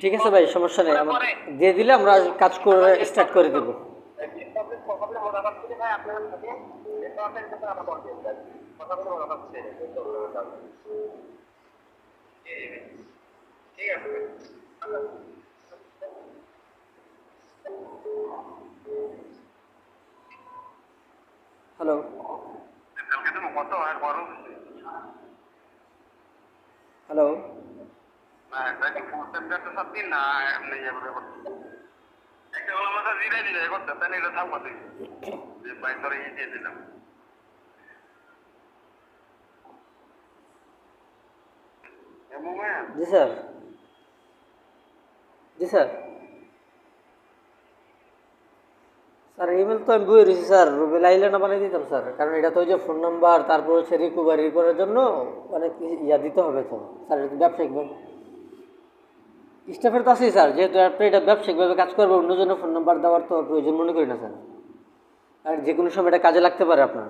ঠিক আছে ভাই, সমস্যা নেই, আমার দিয়ে দিলে আমরা কাজ করে স্টার্ট করে দেব। হ্যালো, হ্যালো, জি স্যার, জি স্যার। স্যার ইমেল তো আমি বই রয়েছি স্যার, রুবেল আইলে না বানিয়ে দিতাম স্যার, কারণ এটা তো ওই যে ফোন নাম্বার, তারপর হচ্ছে রিকভারি করার জন্য অনেক ইয়া দিতে হবে তো স্যার, এটা ব্যবসায়িকভাবে স্টাফের তো আছেই স্যার, যেহেতু আপনি এটা ব্যবসায়িকভাবে কাজ করবে, অন্যজনের ফোন নাম্বার দেওয়ার তো প্রয়োজন মনে করি না স্যার, আর যে কোনো সময় এটা কাজে লাগতে পারে আপনার।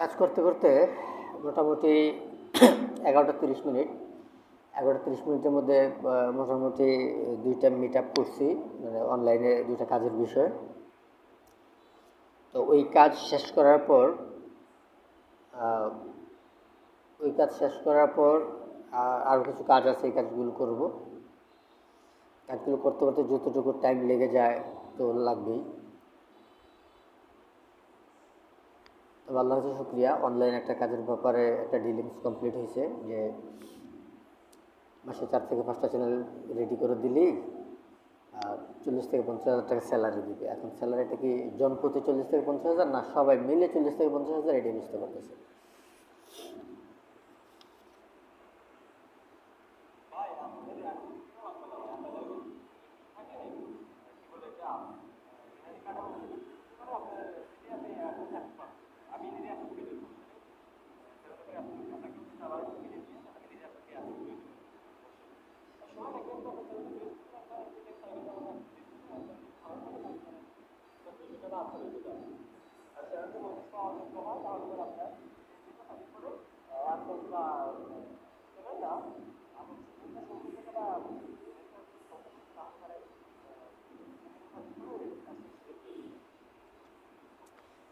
কাজ করতে করতে মোটামুটি 11টা 30 মিনিট, 11টা 30 মিনিটের মধ্যে মোটামুটি 2টা মিট আপ করছি, মানে অনলাইনে 2টা কাজের বিষয়। তো ওই কাজ শেষ করার পর আহ, ওই কাজ শেষ করার পর আরও কিছু কাজ আছে, এই কাজগুলো করব। কাজগুলো করতে করতে যতটুকু টাইম লেগে যায় তো লাগবেই। তবে আল্লাহ কাছে শুক্রিয়া, অনলাইন একটা কাজের ব্যাপারে একটা ডিলিংস কমপ্লিট হয়েছে, যে মাসে 4 থেকে 5টা চ্যানেল রেডি করে দিলেই 40 থেকে 50 হাজার টাকা স্যালারি দিবে। এখন স্যালারিটা কি জনপ্রতি 40 থেকে 50 হাজার, না সবাই মিলে 40 থেকে 50 হাজার, এটাই বুঝতে পারতেছে।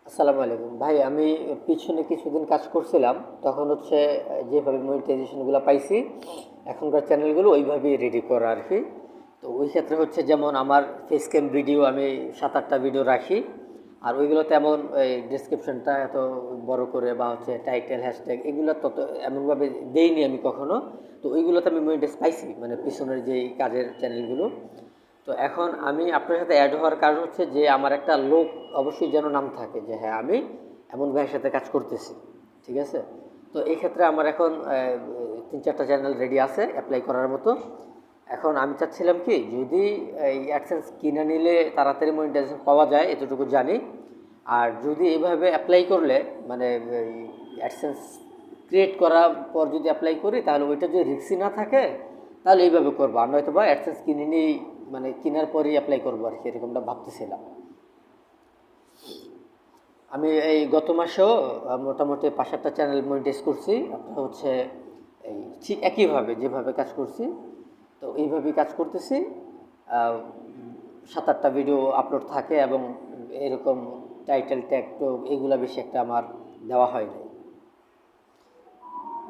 আসসালামু আলাইকুম ভাই, আমি পিছনে কিছুদিন কাজ করছিলাম, তখন হচ্ছে যেভাবে মনিটাইজেশনগুলো পাইছি, এখনকার চ্যানেলগুলো ওইভাবেই রেডি করা আর কি। তো ওই ক্ষেত্রে হচ্ছে যেমন আমার ফেস ক্যাম ভিডিও আমি 7-8টা ভিডিও রাখি, আর ওইগুলো তেমন এই ডিসক্রিপশনটা এত বড় করে বা হচ্ছে টাইটেল হ্যাশট্যাগ এগুলো তত এমনভাবে দেইনি আমি কখনো। তো ওইগুলোতে আমি মনিটাইজ পাইছি, মানে পিছনের যেই কাজের চ্যানেলগুলো। তো এখন আমি আপনার সাথে অ্যাড হওয়ার কারণ হচ্ছে যে আমার একটা লোক অবশ্যই যেন নাম থাকে, যে হ্যাঁ আমি এমন ভাইয়ের সাথে কাজ করতেছি, ঠিক আছে। তো এই ক্ষেত্রে আমার এখন 3-4টা চ্যানেল রেডি আছে অ্যাপ্লাই করার মতো। এখন আমি চাচ্ছিলাম কি, যদি এই অ্যাডসেন্স কিনে নিলে তাড়াতাড়ি মনিটাইজেশন পাওয়া যায় এতটুকু জানি, আর যদি এইভাবে অ্যাপ্লাই করলে মানে এই অ্যাডসেন্স ক্রিয়েট করার পর যদি অ্যাপ্লাই করি, তাহলে ওইটা যদি রিস্কি না থাকে, তাহলে এইভাবে করবো। আর নয়তো বা অ্যাডসেন্স কিনে নিই, মানে কেনার পরেই অ্যাপ্লাই করবো আর কি, এরকমটা ভাবতেছিলাম। আমি এই গত মাসেও মোটামুটি 5-7টা চ্যানেল মনিটাইজ করছি। আপনার হচ্ছে এই ঠিক একইভাবে যেভাবে কাজ করছি, তো এইভাবেই কাজ করতেছি। 7-8টা ভিডিও আপলোড থাকে এবং এরকম টাইটেল ট্যাগ তো এগুলা বেশি একটা আমার দেওয়া হয় নাই।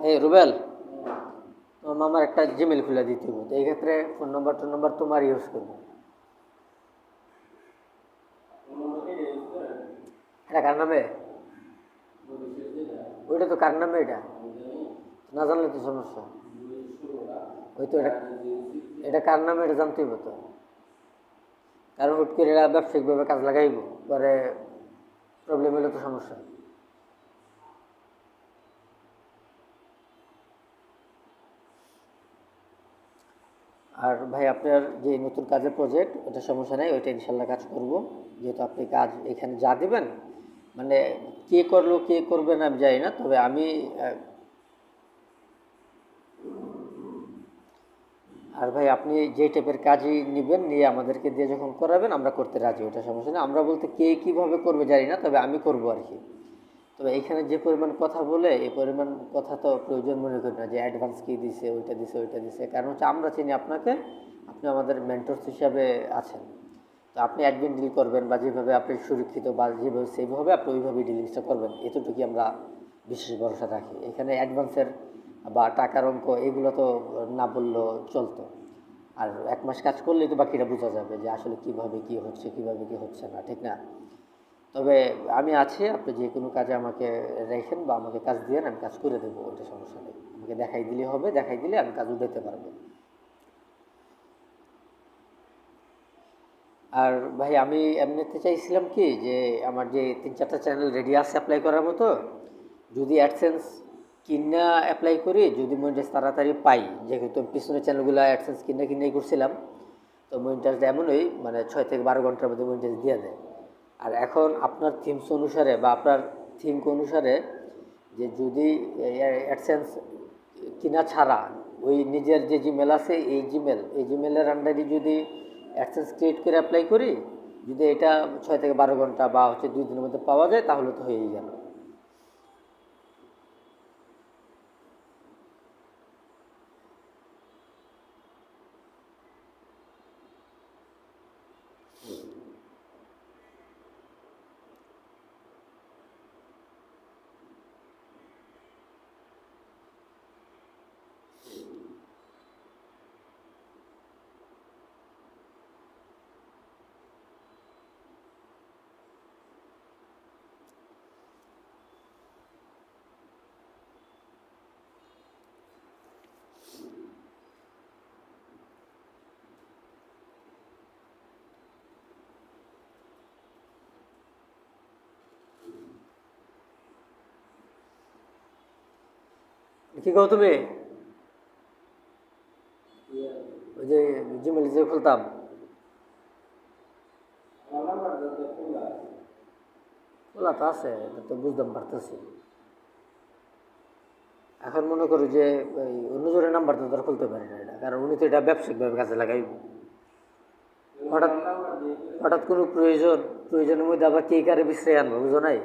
এই রুবেল, তোমার মামার একটা জিমেল খুলে দিতে হবে, তো এই ক্ষেত্রে ফোন নম্বর তোমার ইউজ করবো। এটা কার নামে? ওইটা তো কার নামে? এটা না জানলে তো সমস্যা। ওই তো এটা, এটা কার নামে এটা জানতে হবে তো, কারণ হুট করে এরা ব্যবসায়িকভাবে কাজ লাগাইব, পরে প্রবলেম হলে তো সমস্যা। আর ভাই আপনার যে নতুন কাজের প্রজেক্ট, ওটা সমস্যা নেই, ওইটা ইনশাল্লাহ কাজ করব। যেহেতু আপনি কাজ এখানে যা দেবেন, মানে কে করলো কে করবে না আমি জানি না, তবে আমি আর ভাই আপনি যে টাইপের কাজই নেবেন, নিয়ে আমাদেরকে দিয়ে যখন করাবেন আমরা করতে রাজি, ওটা সমস্যা নেই। আমরা বলতে কে কীভাবে করবে জানি না, তবে আমি করবো আর কি। তবে এখানে যে পরিমাণ কথা বলে, এই পরিমাণ কথা তো প্রয়োজন মনে করি না যে অ্যাডভান্স কী দিছে, ওইটা দিছে। কারণ হচ্ছে আমরা চিনি আপনাকে, আপনি আমাদের মেন্টরস হিসাবে আছেন। তো আপনি অ্যাডমিন ডিল করবেন, বা যেভাবে আপনি সুরক্ষিত বা যেভাবে সেইভাবে আপনি ওইভাবেই ডিলিংসটা করবেন, এতটুকুই আমরা বিশেষ ভরসা রাখি। এখানে অ্যাডভান্সের বা টাকার অঙ্ক এগুলো তো না বললেও চলতো। আর 1 মাস কাজ করলেই তো বাকিটা বোঝা যাবে যে আসলে কীভাবে কী হচ্ছে, কীভাবে কী হচ্ছে না, ঠিক না? তবে আমি আছি, আপনি যে কোনো কাজে আমাকে রেখেন বা আমাকে কাজ দিয়েন, আমি কাজ করে দেবো, ওইটা সমস্যা নেই। আমাকে দেখাই দিলে হবে, দেখাই দিলে আমি কাজ উঠাতে পারবো। আর ভাই আমি এমনিতে চাইছিলাম কি, যে আমার যে 3-4টা চ্যানেল রেডি আছে অ্যাপ্লাই করার মতো, যদি অ্যাডসেন্স কিনা অ্যাপ্লাই করি, যদি মনিটাইজ তাড়াতাড়ি পাই, যেহেতু পিছনের চ্যানেলগুলো অ্যাডসেন্স কিনেই করছিলাম, তো মনিটাইজটা এমনই মানে 6 থেকে 12 ঘন্টার মধ্যে মনিটাইজ দিয়ে দেয়। আর এখন আপনার থিমস অনুসারে বা আপনার থিঙ্ক অনুসারে, যে যদি অ্যাডসেন্স কিনা ছাড়া ওই নিজের যে জিমেল আছে, এই জিমেলের আন্ডারে যদি অ্যাডসেন্স ক্রিয়েট করে অ্যাপ্লাই করি, যদি এটা 6 থেকে 12 ঘন্টা বা হচ্ছে 2 দিনের মধ্যে পাওয়া যায়, তাহলে তো হয়েই গেল। কি কও তুমি? ওই যে জিমেল যে খুলতাম, খোলা তো আছে, এটা তো বুঝতাম পারতেছি। এখন মনে করি যে ওই অন্যজনের নাম্বার তো তারা খুলতে পারে না, এটা কারণ উনি তো এটা ব্যবসায়িকভাবে কাজে লাগাইব। হঠাৎ হঠাৎ কোনো প্রয়োজনের মধ্যে আবার কে কারে বিশ্রায় আনবো, বুঝো নাই?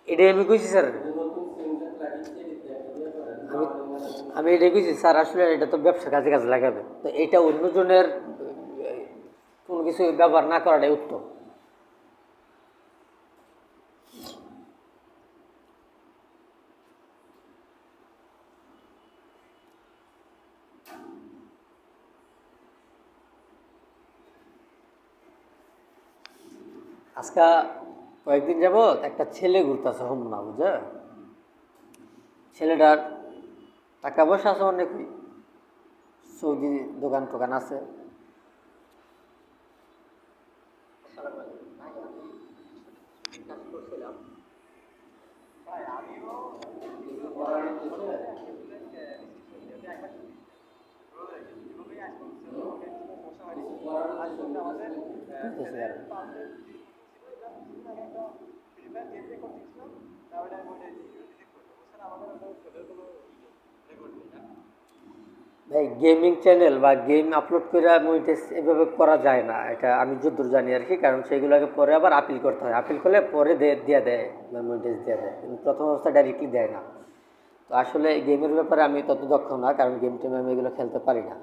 এটাই আমি কইছি স্যার, আমি আমি এটাই কইছি স্যার, আসলে এটা তো ব্যবসা কাজে লাগাবে, তো এটা অন্যজনের কোনো কিছু ব্যবহার না করাটাই উত্তম। আজকা কয়েকদিন যাবৎ একটা ছেলে ঘুরতেছে হোমনা, বুঝে? ছেলেটার টাকা পয়সা আছে অনেকই, সৌদি দোকান টোকান আছে। বুঝতেছি আর ভাই, গেমিং চ্যানেল বা গেম আপলোড করে মনিটাইজ এভাবে করা যায় না, এটা আমি যদ্দূর জানি আর কি। কারণ সেইগুলোকে পরে আবার আপিল করতে হয়, আপিল করলে পরে দিয়ে দেয়, মনিটাইজ দিয়ে দেয়, কিন্তু প্রথম অবস্থা ডাইরেক্টলি দেয় না। তো আসলে গেমের ব্যাপারে আমি তত দক্ষ না, কারণ গেম টেমে আমি এগুলো খেলতে পারি না।